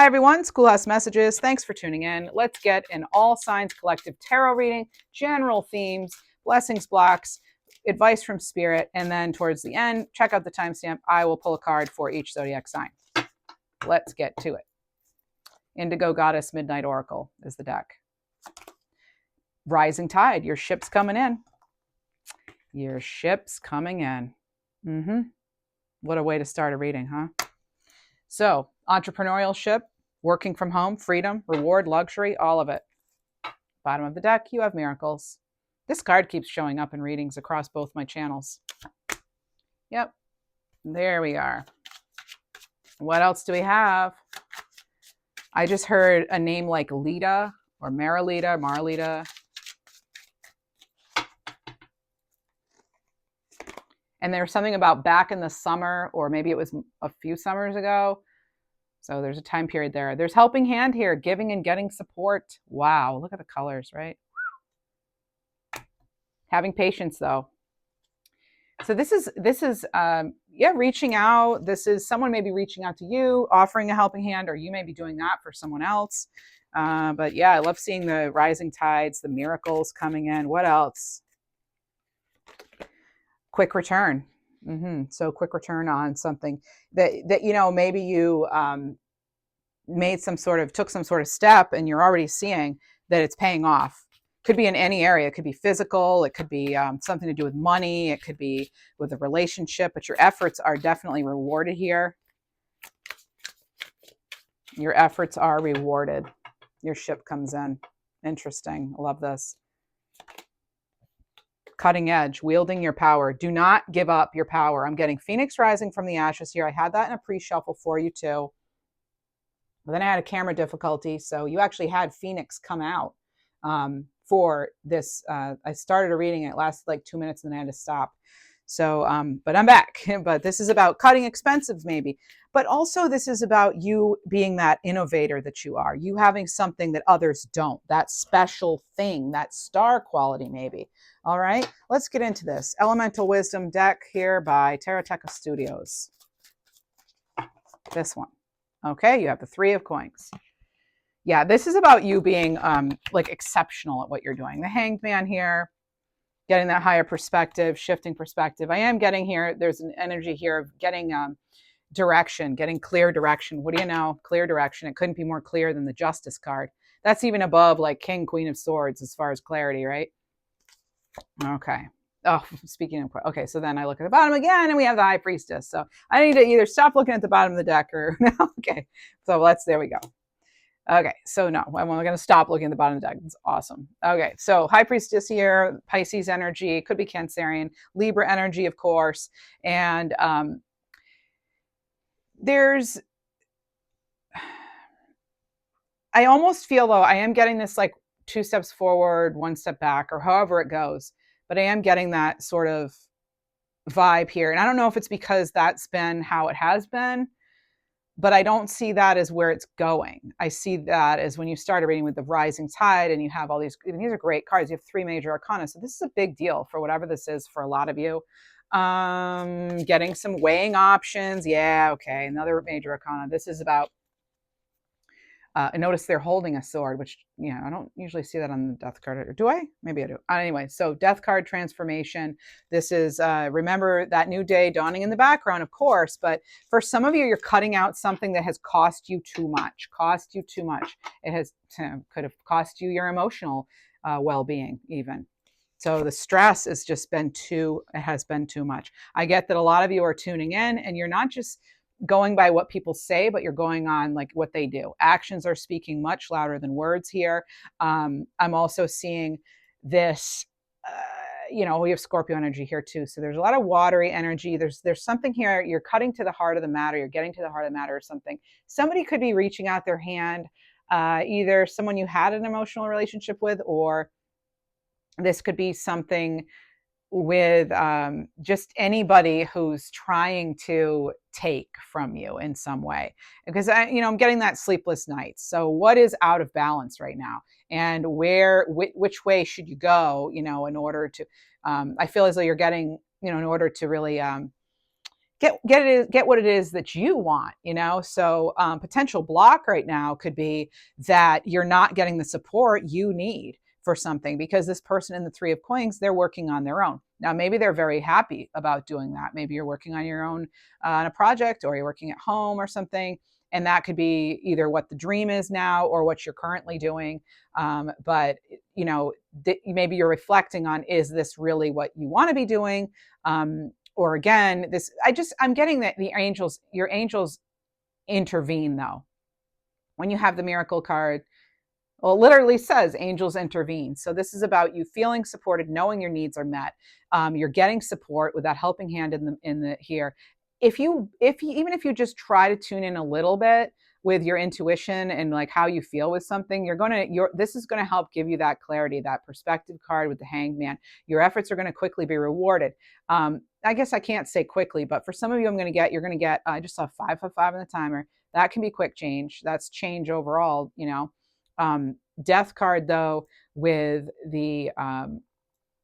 Hi everyone, Schoolhouse Messages. Thanks for tuning in. Let's get an all signs collective tarot reading, general themes, blessings blocks, advice from spirit, and then towards the end, check out the timestamp. I will pull a card for each zodiac sign. Let's get to it. Indigo Goddess Midnight Oracle is the deck. Rising Tide, your ship's coming in. Your ship's coming in. What a way to start a reading, huh? So, entrepreneurial ship, working from home, freedom, reward, luxury, all of it. Bottom of the deck, you have miracles. This card keeps showing up in readings across both my channels. Yep, there we are. What else do we have? I just heard a name like Lita or Marlita. And there's something about back in the summer, or maybe it was a few summers ago. So there's a time period there. There's helping hand here, giving and getting support. Wow, look at the colors, right? Having patience though. So this is reaching out. This is someone maybe reaching out to you, offering a helping hand, or you may be doing that for someone else. But yeah, I love seeing the rising tides, the miracles coming in. What else? Quick return. So quick return on something that maybe you took some sort of step, and you're already seeing that it's paying off. Could be in any area. It could be physical. It could be something to do with money. It could be with a relationship. But your efforts are definitely rewarded here. Your efforts are rewarded. Your ship comes in. Interesting. I love this. Cutting edge, wielding your power. Do not give up your power. I'm getting Phoenix rising from the ashes here. I had that in a pre-shuffle for you too. But then I had a camera difficulty. So you actually had Phoenix come out for this. I started a reading. It lasted like 2 minutes and then I had to stop. So, but I'm back. But this is about cutting expensive maybe. But also this is about you being that innovator that you are. You having something that others don't. That special thing, that star quality maybe. All right, let's get into this. Elemental Wisdom deck here by Taroteca Studios. This one. Okay, you have the Three of Coins. Yeah, this is about you being like exceptional at what you're doing. The Hanged Man here, getting that higher perspective, shifting perspective. I am getting here, there's an energy here of getting direction, getting clear direction. What do you know? Clear direction. It couldn't be more clear than the Justice card. That's even above like King, Queen of Swords as far as clarity, right? Okay. Oh, speaking of, okay, so then I look at the bottom again and we have the High Priestess. So I need to either stop looking at the bottom of the deck or no. Okay. So there we go. Okay. So no, I'm going to stop looking at the bottom of the deck. It's awesome. Okay. So High Priestess here, Pisces energy, could be Cancerian, Libra energy, of course. And I almost feel though, I am getting this like 2 steps forward, 1 step back, or however it goes. But I am getting that sort of vibe here. And I don't know if it's because that's been how it has been, but I don't see that as where it's going. I see that as when you start a reading with the rising tide and you have all these are great cards. You have 3 major arcana. So this is a big deal for whatever this is for a lot of you. Getting some weighing options. Yeah, okay. Another major arcana. This is about I notice they're holding a sword, which, I don't usually see that on the death card. Or do I? Maybe I do. Anyway, so death card transformation. This is, remember that new day dawning in the background, of course. But for some of you, you're cutting out something that has cost you too much. It could have cost you your emotional well-being even. So the stress has been too much. I get that a lot of you are tuning in and you're not just going by what people say, but you're going on like what they do. Actions are speaking much louder than words here. I'm also seeing this, we have Scorpio energy here too. So there's a lot of watery energy. There's something here. You're cutting to the heart of the matter. You're getting to the heart of the matter or something. Somebody could be reaching out their hand, either someone you had an emotional relationship with, or this could be something with just anybody who's trying to take from you in some way, because I'm getting that sleepless nights. So what is out of balance right now, and which way should you go, in order to I feel as though you're getting, in order to really get what it is that you want, So potential block right now could be that you're not getting the support you need for something, because this person in the Three of Coins, they're working on their own. Now, maybe they're very happy about doing that. Maybe you're working on your own on a project, or you're working at home or something. And that could be either what the dream is now or what you're currently doing. But, maybe you're reflecting on, is this really what you want to be doing? Or again, I'm getting that your angels intervene though. When you have the Miracle card, well, it literally says angels intervene. So this is about you feeling supported, knowing your needs are met. You're getting support with that helping hand in the here. Even if you just try to tune in a little bit with your intuition and like how you feel with something, this is going to help give you that clarity, that perspective card with the Hanged Man. Your efforts are going to quickly be rewarded. I guess I can't say quickly, but for some of you, you're going to get, I just saw 555 on the timer. That can be quick change. That's change overall, Death card though, with the,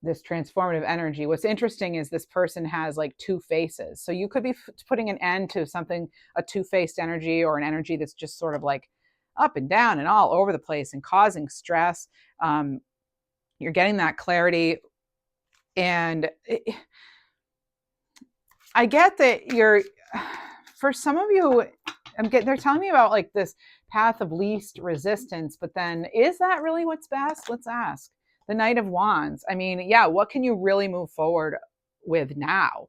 this transformative energy. What's interesting is this person has like two faces. So you could be putting an end to something, a two-faced energy, or an energy that's just sort of like up and down and all over the place and causing stress. You're getting that clarity. And I get that for some of you, they're telling me about like this path of least resistance, but then is that really what's best? Let's ask. The Knight of Wands. I mean, yeah, what can you really move forward with now?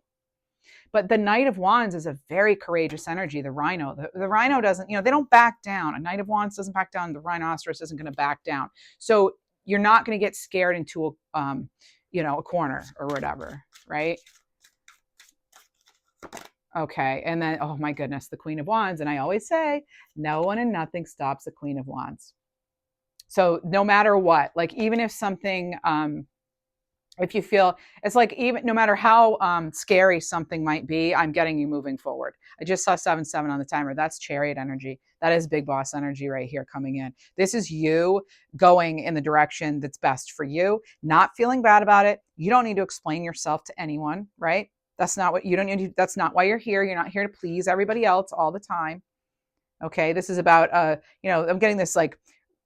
But the Knight of Wands is a very courageous energy. The Rhino, the Rhino doesn't, they don't back down. A Knight of Wands doesn't back down. The Rhinoceros isn't going to back down. So you're not going to get scared into a corner or whatever, right? Okay, and then, oh my goodness, the Queen of Wands. And I always say, no one and nothing stops the Queen of Wands. So no matter what, like even if something, if you feel, it's like even no matter how scary something might be, I'm getting you moving forward. I just saw 7-7 on the timer. That's Chariot energy. That is big boss energy right here coming in. This is you going in the direction that's best for you, not feeling bad about it. You don't need to explain yourself to anyone, right? That's not what you don't need to, that's not why you're here. You're not here to please everybody else all the time. Okay. This is about, I'm getting this like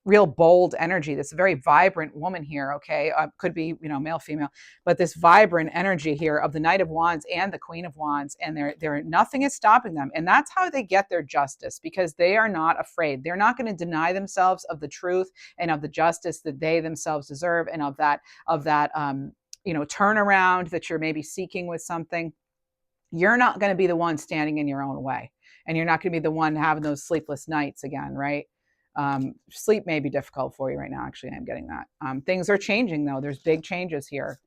real bold energy. This very vibrant woman here. Okay. Could be, male, female, but this vibrant energy here of the Knight of Wands and the Queen of Wands. And nothing is stopping them. And that's how they get their justice, because they are not afraid. They're not going to deny themselves of the truth and of the justice that they themselves deserve. And of that, turnaround that you're maybe seeking with something. You're not going to be the one standing in your own way, and you're not going to be the one having those sleepless nights again, right? Sleep may be difficult for you right now. Actually, I'm getting that. Things are changing though. There's big changes here.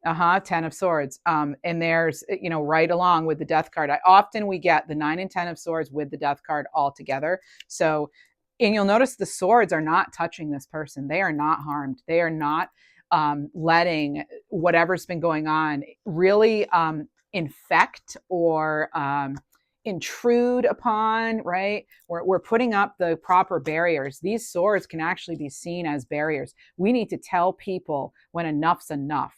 10 of Swords. And there's, right along with the Death card. We get the 9 and 10 of Swords with the Death card all together. So, and you'll notice the swords are not touching this person. They are not harmed. They are not letting whatever's been going on really infect or intrude upon, right? We're putting up the proper barriers. These swords can actually be seen as barriers. We need to tell people when enough's enough.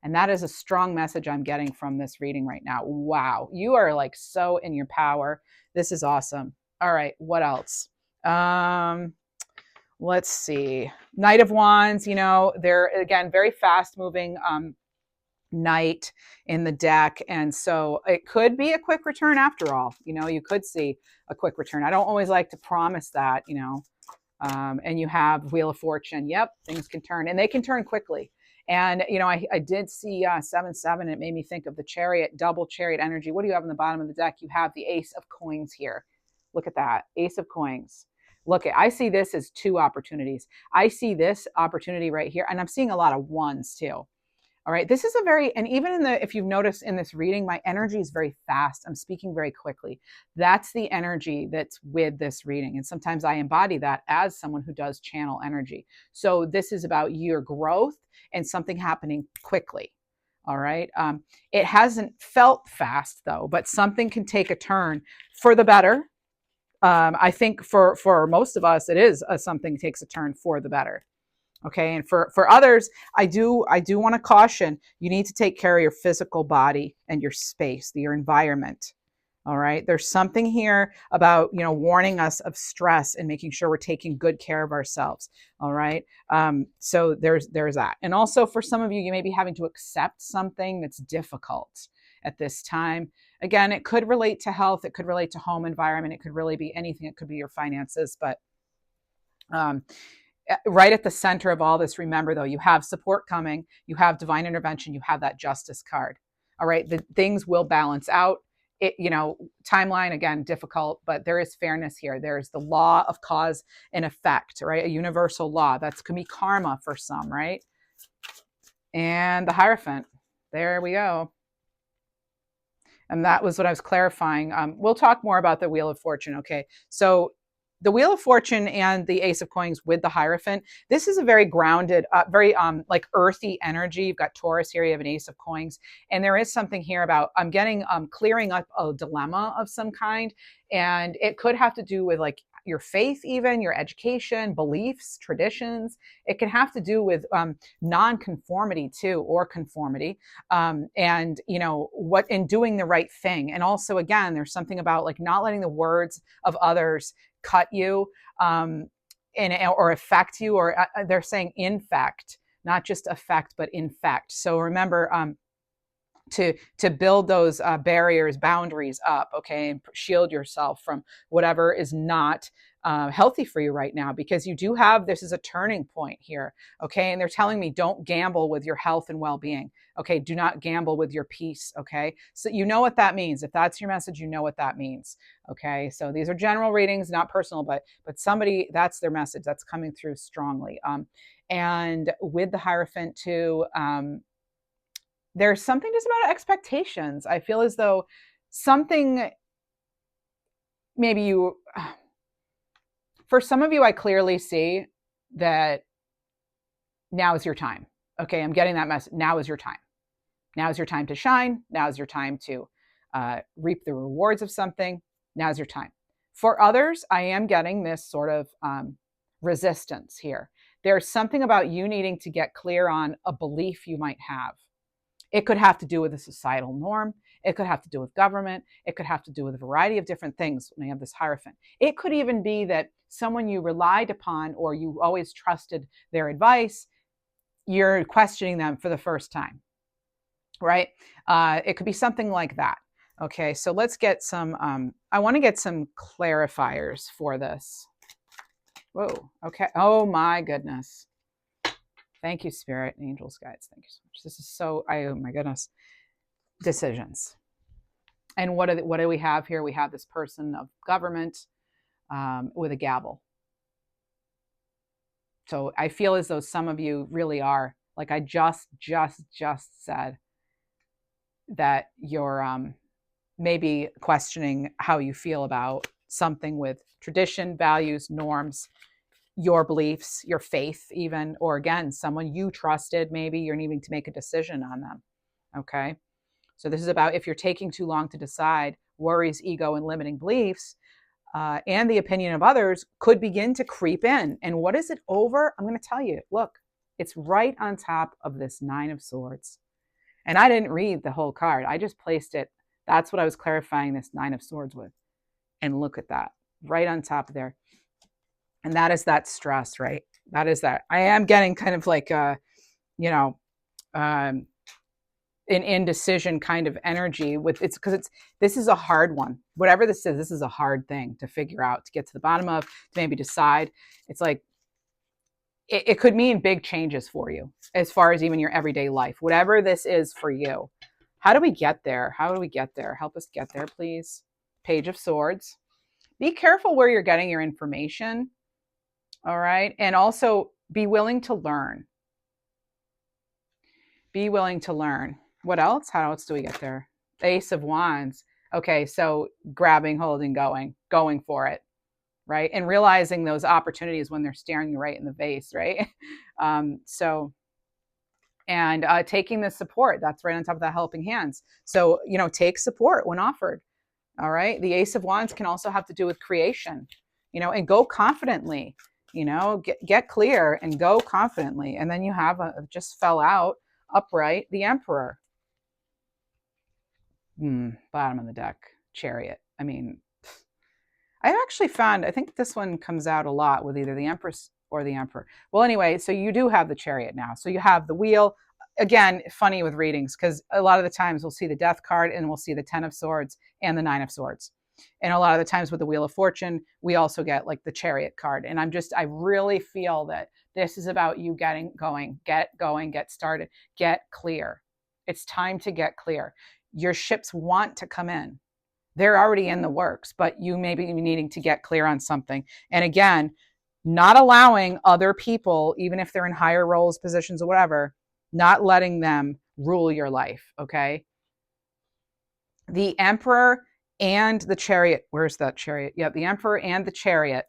And that is a strong message I'm getting from this reading right now. Wow. You are like so in your power. This is awesome. All right. What else? Let's see. Knight of Wands, they're again, very fast moving, knight in the deck. And so it could be a quick return after all. You could see a quick return. I don't always like to promise that, and you have Wheel of Fortune. Yep. Things can turn, and they can turn quickly. And, I did see 7-7. It made me think of the Chariot, double Chariot energy. What do you have on the bottom of the deck? You have the Ace of Coins here. Look at that. Ace of Coins. I see this as two opportunities. I see this opportunity right here, and I'm seeing a lot of ones too. All right. This is and even if you've noticed in this reading, my energy is very fast. I'm speaking very quickly. That's the energy that's with this reading. And sometimes I embody that as someone who does channel energy. So this is about your growth and something happening quickly. All right. It hasn't felt fast though, but something can take a turn for the better. I think for most of us, it is something takes a turn for the better. Okay. And for others, I do want to caution, you need to take care of your physical body and your space, your environment. All right. There's something here about, warning us of stress and making sure we're taking good care of ourselves. All right. So there's that. And also for some of you, you may be having to accept something that's difficult at this time. Again, it could relate to health. It could relate to home environment. It could really be anything. It could be your finances, but, right at the center of all this, remember though, you have support coming, you have divine intervention, you have that justice card. All right. The things will balance out. Timeline, again, difficult, but there is fairness here. There's the law of cause and effect, right? A universal law. That's can be karma for some, right? And the Hierophant. There we go. And that was what I was clarifying. We'll talk more about the Wheel of Fortune. Okay. So the Wheel of Fortune and the Ace of Coins with the Hierophant, this is a very grounded, very like earthy energy. You've got Taurus here, you have an Ace of Coins. And there is something here about, I'm getting clearing up a dilemma of some kind. And it could have to do with like your faith, even your education, beliefs, traditions. It can have to do with non-conformity too, or conformity. And what in doing the right thing. And also, again, there's something about like not letting the words of others cut you or affect you, or they're saying infect, not just affect, but infect. So remember to build those barriers, boundaries up, okay, and shield yourself from whatever is not healthy for you right now, because you do have, this is a turning point here, okay, and they're telling me don't gamble with your health and well-being, okay, do not gamble with your peace, okay, so you know what that means. If that's your message, you know what that means, okay, so these are general readings, not personal, but somebody, that's their message, that's coming through strongly. And with the Hierophant too, there's something just about expectations. I feel as though something, maybe you, for some of you, I clearly see that now is your time. Okay, I'm getting that message. Now is your time. Now is your time to shine. Now is your time to reap the rewards of something. Now is your time. For others, I am getting this sort of resistance here. There's something about you needing to get clear on a belief you might have. It could have to do with a societal norm. It could have to do with government. It could have to do with a variety of different things when you have this Hierophant. It could even be that someone you relied upon or you always trusted their advice, you're questioning them for the first time, right? It could be something like that. Okay, so let's get some, I want to get some clarifiers for this. Whoa, okay. Oh my goodness. Thank you, Spirit, angels, guides. Thank you so much. This is so, oh my goodness. Decisions. And what do we have here? We have this person of government with a gavel. So I feel as though some of you really are, like I just said, that you're maybe questioning how you feel about something with tradition, values, norms, your beliefs, your faith even, or again, someone you trusted, maybe you're needing to make a decision on them, okay? So this is about if you're taking too long to decide, worries, ego, and limiting beliefs, and the opinion of others could begin to creep in. And what is it over? I'm going to tell you, look, it's right on top of this Nine of Swords. And I didn't read the whole card. I just placed it. That's what I was clarifying this Nine of Swords with. And look at that, right on top of there. And that is that stress, right? That is that. I am getting kind of like, an indecision kind of energy with it's because this is a hard one. Whatever this is, this is a hard thing to figure out, to get to the bottom of, to maybe decide. It's like, it could mean big changes for you as far as even your everyday life, whatever this is for you. How do we get there? How do we get there? Help us get there, please. Page of Swords. Be careful where you're getting your information. All right. And also be willing to learn. Be willing to learn. What else? How else do we get there? Ace of Wands. Okay. So grabbing, holding, going for it. Right. And realizing those opportunities when they're staring you right in the face. Right. Taking the support that's right on top of the helping hands. So, take support when offered. All right. The Ace of Wands can also have to do with creation, and go confidently. get clear and go confidently. And then you have just fell out upright, the Emperor. Bottom of the deck, Chariot. I mean, I've actually found, I think this one comes out a lot with either the Empress or the Emperor. Well, anyway, so you do have the Chariot now. So you have the Wheel. Again, funny with readings, because a lot of the times we'll see the Death card and we'll see the Ten of Swords and the Nine of Swords. And a lot of the times with the Wheel of Fortune, we also get like the Chariot card. And I really feel that this is about you getting going, get started, get clear. It's time to get clear. Your ships want to come in. They're already in the works, but you may be needing to get clear on something. And again, not allowing other people, even if they're in higher roles, positions, or whatever, not letting them rule your life, okay? The Emperor and the Chariot, where's that Chariot? Yeah, the Emperor and the Chariot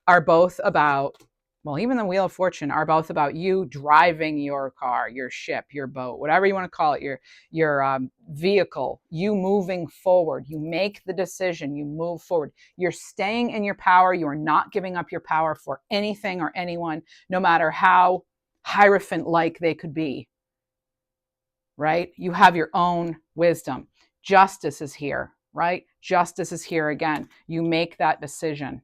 are both about, well, even the Wheel of Fortune are both about you driving your car, your ship, your boat, whatever you want to call it, your vehicle, you moving forward. You make the decision, you move forward. You're staying in your power. You are not giving up your power for anything or anyone, no matter how Hierophant-like they could be, right? You have your own wisdom. Justice is here, right? Justice is here again. You make that decision.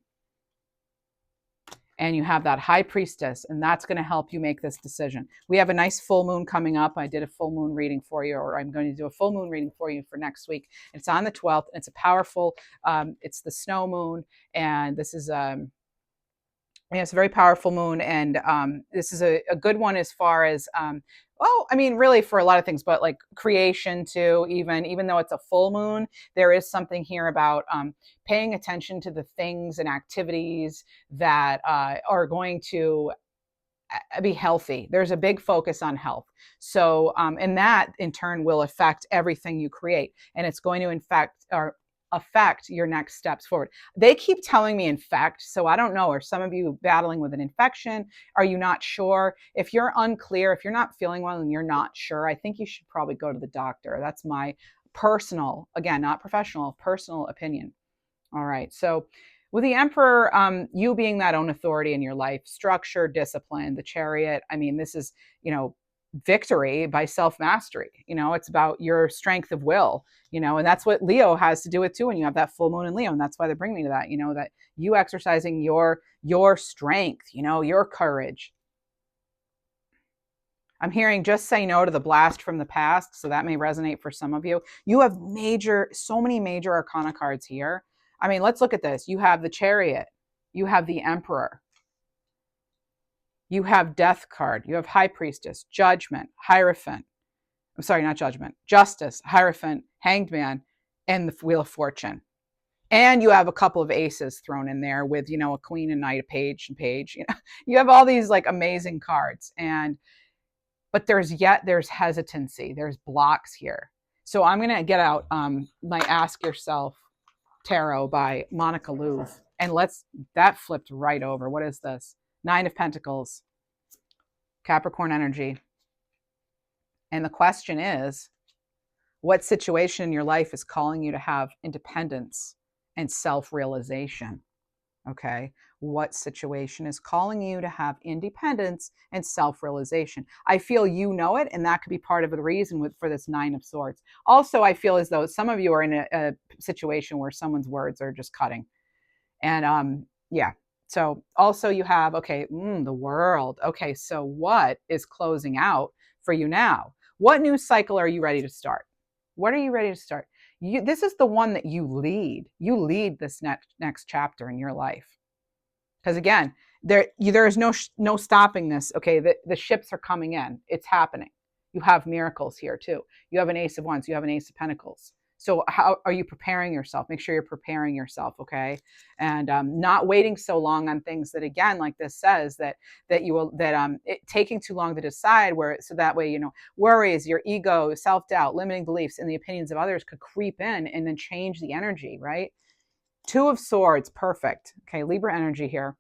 And you have that High Priestess, and that's going to help you make this decision. We have a nice full moon coming up. I did a full moon reading for you, or I'm going to do a full moon reading for you for next week. It's on the 12th, and it's a powerful, it's the snow moon, and this is it's a very powerful moon, and this is a good one as far as, well, I mean, really for a lot of things, but like creation too, even though it's a full moon, there is something here about paying attention to the things and activities that are going to be healthy. There's a big focus on health. So, and that in turn will affect everything you create, and it's going to affect your next steps forward. They keep telling me infect, so I don't know. Are some of you battling with an infection? Are you not sure? If you're unclear, if you're not feeling well and you're not sure, I think you should probably go to the doctor. That's my personal, again, not professional, personal opinion. All right. So with the Emperor, you being that own authority in your life, structure, discipline, the Chariot, I mean, this is, victory by self-mastery. It's about your strength of will, and that's what Leo has to do with too. And you have that full moon in Leo, and that's why they bring me to that, that you exercising your strength, your courage. I'm hearing just say no to the blast from the past. So that may resonate for some of you. You have so many major arcana cards here. I mean, let's look at this. You have the Chariot. You have the Emperor. You have Death card. You have High Priestess, Judgment, Hierophant. I'm sorry, not Judgment. Justice, Hierophant, Hanged Man, and the Wheel of Fortune. And you have a couple of aces thrown in there with, a Queen and Knight, a Page and Page. You have all these like amazing cards. But there's hesitancy. There's blocks here. So I'm going to get out my Ask Yourself Tarot by Monica Louv. And that flipped right over. What is this? Nine of Pentacles, Capricorn energy. And the question is, what situation in your life is calling you to have independence and self-realization? Okay. What situation is calling you to have independence and self-realization? I feel you know it, and that could be part of the reason for this Nine of Swords. Also, I feel as though some of you are in a situation where someone's words are just cutting. And yeah. So also you have, okay, the World. Okay, so what is closing out for you now? What new cycle are you ready to start? What are you ready to start? This is the one that you lead. You lead this next chapter in your life. Because again, there is no stopping this. Okay, the ships are coming in. It's happening. You have miracles here too. You have an Ace of Wands. You have an Ace of Pentacles. So how are you preparing yourself? Make sure you're preparing yourself, okay? And not waiting so long on things that, again, like this says, taking too long to decide, so that way, worries, your ego, self-doubt, limiting beliefs, and the opinions of others could creep in and then change the energy, right? Two of Swords, perfect. Okay, Libra energy here.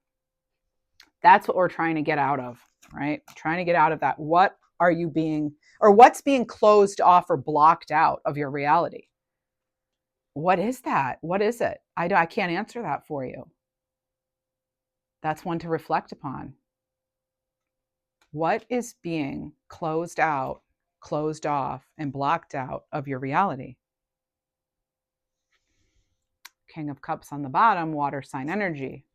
That's what we're trying to get out of, right? Trying to get out of that. What's being closed off or blocked out of your reality? What is that? What is it? I can't answer that for you. That's one to reflect upon. What is being closed out, closed off, and blocked out of your reality? King of Cups on the bottom, water sign energy.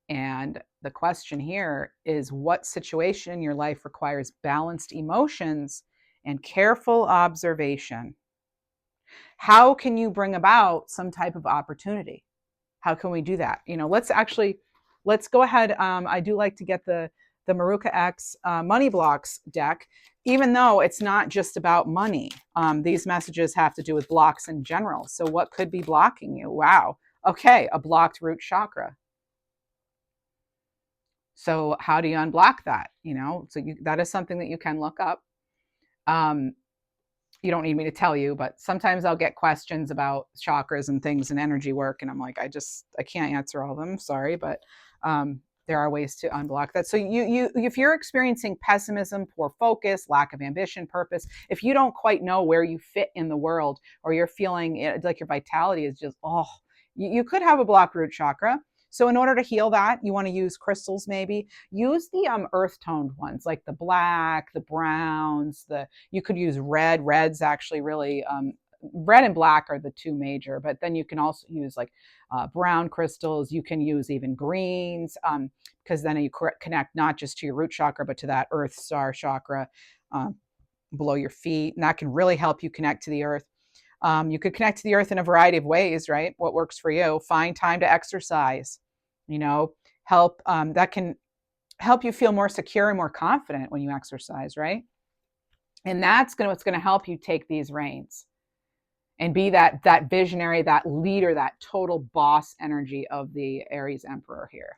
And the question here is, what situation in your life requires balanced emotions and careful observation? How can you bring about some type of opportunity? How can we do that? Let's go ahead. I do like to get the Maruka X Money Blocks deck, even though it's not just about money. These messages have to do with blocks in general. So what could be blocking you? Wow. Okay, a blocked root chakra. So how do you unblock that? That is something that you can look up. You don't need me to tell you, but sometimes I'll get questions about chakras and things and energy work, and I'm like, I can't answer all of them. Sorry, but there are ways to unblock that. So if you're experiencing pessimism, poor focus, lack of ambition, purpose, if you don't quite know where you fit in the world, or you're feeling like your vitality is just, you could have a blocked root chakra. So in order to heal that, you want to use crystals. Maybe use the earth toned ones, like the black, the browns. You could use red. Red's actually really red and black are the two major, but then you can also use like brown crystals. You can use even greens, because then you connect not just to your root chakra, but to that earth star chakra below your feet, and that can really help you connect to the earth. You could connect to the earth in a variety of ways, right? What works for you? Find time to exercise. That can help you feel more secure and more confident when you exercise, right? And that's what's going to help you take these reins and be that visionary, that leader, that total boss energy of the Aries Emperor here.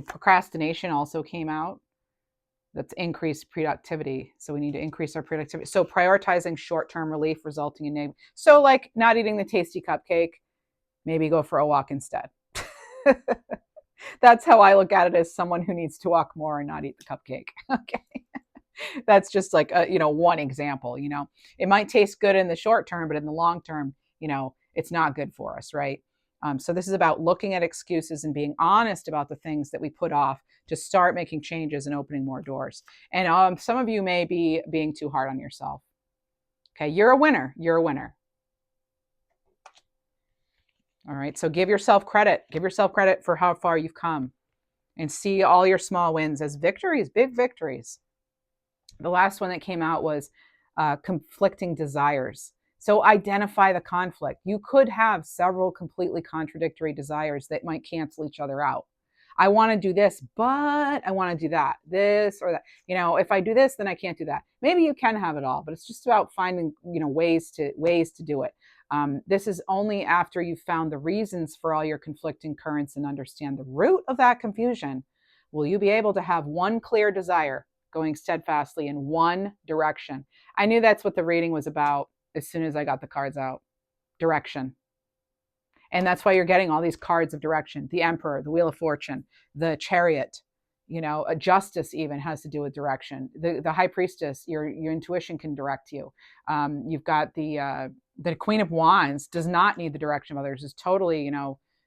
Procrastination also came out. That's increased productivity. So we need to increase our productivity. So prioritizing short-term relief resulting in so like not eating the tasty cupcake, maybe go for a walk instead. That's how I look at it, as someone who needs to walk more and not eat the cupcake. Okay. That's just like one example. It might taste good in the short term, but in the long term, it's not good for us, right? So this is about looking at excuses and being honest about the things that we put off to start making changes and opening more doors. And some of you may be being too hard on yourself. Okay, you're a winner. You're a winner. All right, so give yourself credit. Give yourself credit for how far you've come, and see all your small wins as victories, big victories. The last one that came out was conflicting desires. So identify the conflict. You could have several completely contradictory desires that might cancel each other out. I want to do this, but I want to do that, this or that. If I do this, then I can't do that. Maybe you can have it all, but it's just about finding, ways to do it. This is only after you've found the reasons for all your conflicting currents and understand the root of that confusion will you be able to have one clear desire going steadfastly in one direction. I knew that's what the reading was about as soon as I got the cards out. Direction. And that's why you're getting all these cards of direction. The Emperor, the Wheel of Fortune, the Chariot, a Justice even has to do with direction. The High Priestess, your intuition can direct you. You've got the Queen of Wands, does not need the direction of others, is totally,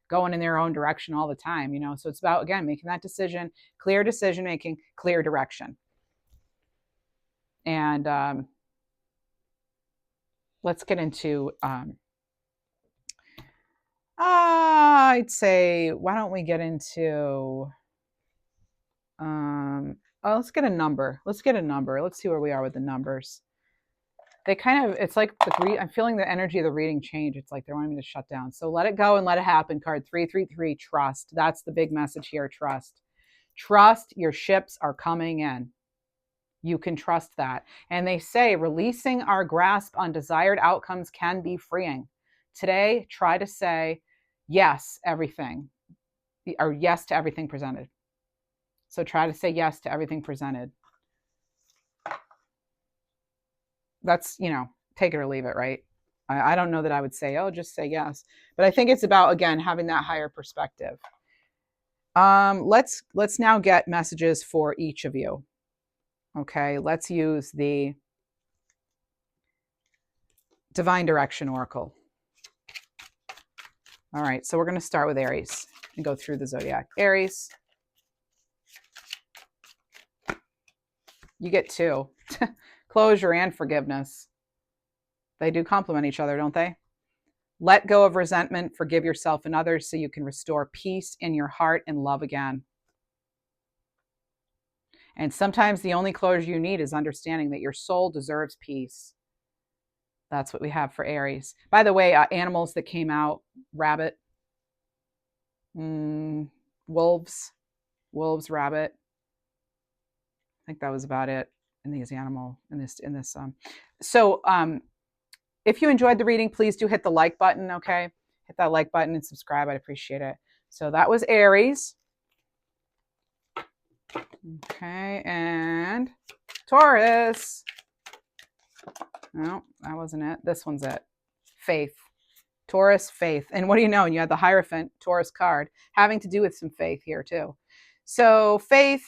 going in their own direction all the time. So it's about, again, making that decision, clear decision making, clear direction. And let's get into I'd say, why don't we get into let's get a number. Let's see where we are with the numbers. They kind of, it's like I'm feeling the energy of the reading change. It's like they're wanting me to shut down. So let it go and let it happen. Card 333, trust. That's the big message here. Trust. Trust, your ships are coming in. You can trust that. And they say releasing our grasp on desired outcomes can be freeing. Today, try to say yes, everything, or yes to everything presented. So try to say yes to everything presented. That's, take it or leave it, right? I don't know that I would say, just say yes. But I think it's about, again, having that higher perspective. Let's now get messages for each of you. Okay, let's use the Divine Direction Oracle. All right, so we're going to start with Aries and go through the zodiac. Aries, you get 2. Closure and forgiveness. They do complement each other, don't they? Let go of resentment, forgive yourself and others so you can restore peace in your heart and love again. And sometimes the only closure you need is understanding that your soul deserves peace. That's what we have for Aries. By the way, animals that came out, rabbit, wolves, rabbit. I think that was about it in these animal, in this. So if you enjoyed the reading, please do hit the like button, okay? Hit that like button and subscribe. I'd appreciate it. So that was Aries. Okay, and Taurus. No, that wasn't it. This one's it. Faith. Taurus, faith. And what do you know? You had the Hierophant Taurus card having to do with some faith here too. So faith,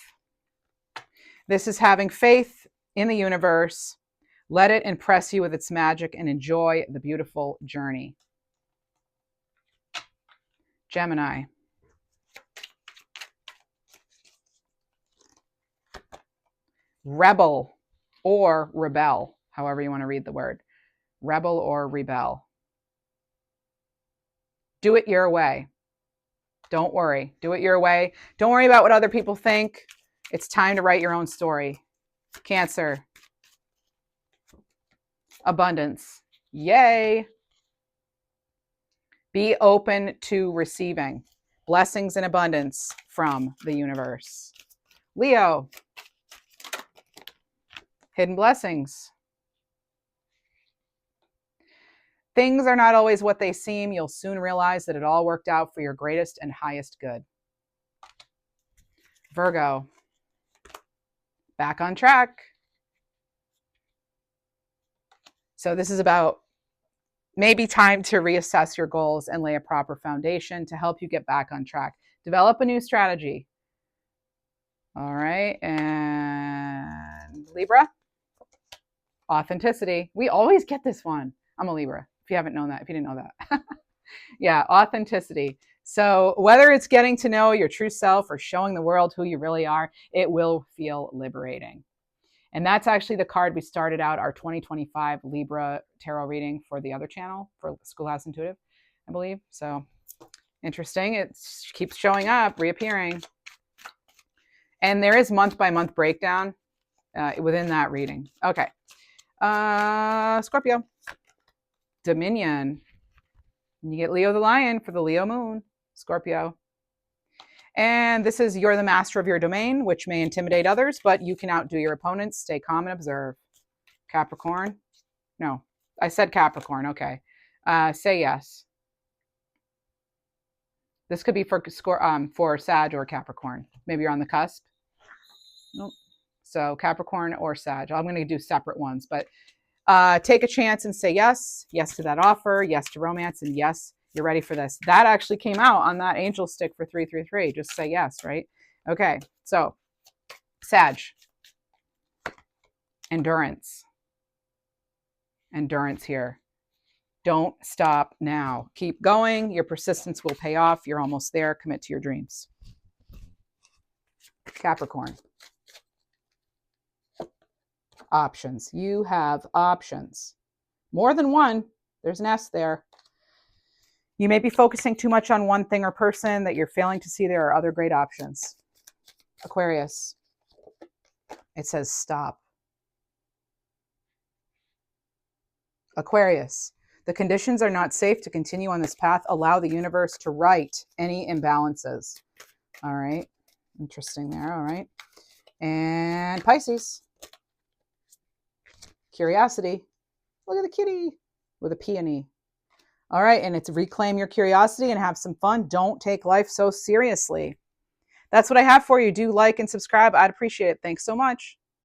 this is having faith in the universe. Let it impress you with its magic and enjoy the beautiful journey. Gemini. Rebel or rebel, however you want to read the word. Rebel or rebel. Do it your way. Don't worry. Do it your way. Don't worry about what other people think. It's time to write your own story. Cancer. Abundance. Yay. Be open to receiving blessings and abundance from the universe. Leo. Hidden blessings. Things are not always what they seem. You'll soon realize that it all worked out for your greatest and highest good. Virgo. Back on track. So this is about maybe time to reassess your goals and lay a proper foundation to help you get back on track. Develop a new strategy. All right. And Libra. Authenticity. We always get this one. I'm a Libra, if you haven't known that, if you didn't know that. Yeah, authenticity. So whether it's getting to know your true self or showing the world who you really are, it will feel liberating. And that's actually the card we started out our 2025 Libra tarot reading for the other channel, for Schoolhouse Intuitive, I believe. So interesting. It keeps showing up, reappearing. And there is month-by-month breakdown within that reading. Okay. Scorpio. Dominion. You get Leo the Lion for the Leo moon. Scorpio. And this is you're the master of your domain, which may intimidate others, but you can outdo your opponents. Stay calm and observe. Capricorn. No, I said Capricorn. Okay. Say yes. This could be for Sag or Capricorn. Maybe you're on the cusp. Nope. So Capricorn or Sag. I'm going to do separate ones, but take a chance and say yes. Yes to that offer. Yes to romance. And yes, you're ready for this. That actually came out on that angel stick for 333. Just say yes, right? Okay. So Sag. Endurance. Endurance here. Don't stop now. Keep going. Your persistence will pay off. You're almost there. Commit to your dreams. Capricorn. Options. You have options. More than one. There's an S there. You may be focusing too much on one thing or person that you're failing to see there are other great options. Aquarius. It says stop. Aquarius. The conditions are not safe to continue on this path. Allow the universe to right any imbalances. All right. Interesting there. All right. And Pisces. Curiosity. Look at the kitty with a P and E. All right. And it's reclaim your curiosity and have some fun. Don't take life so seriously. That's what I have for you. Do like and subscribe. I'd appreciate it. Thanks so much.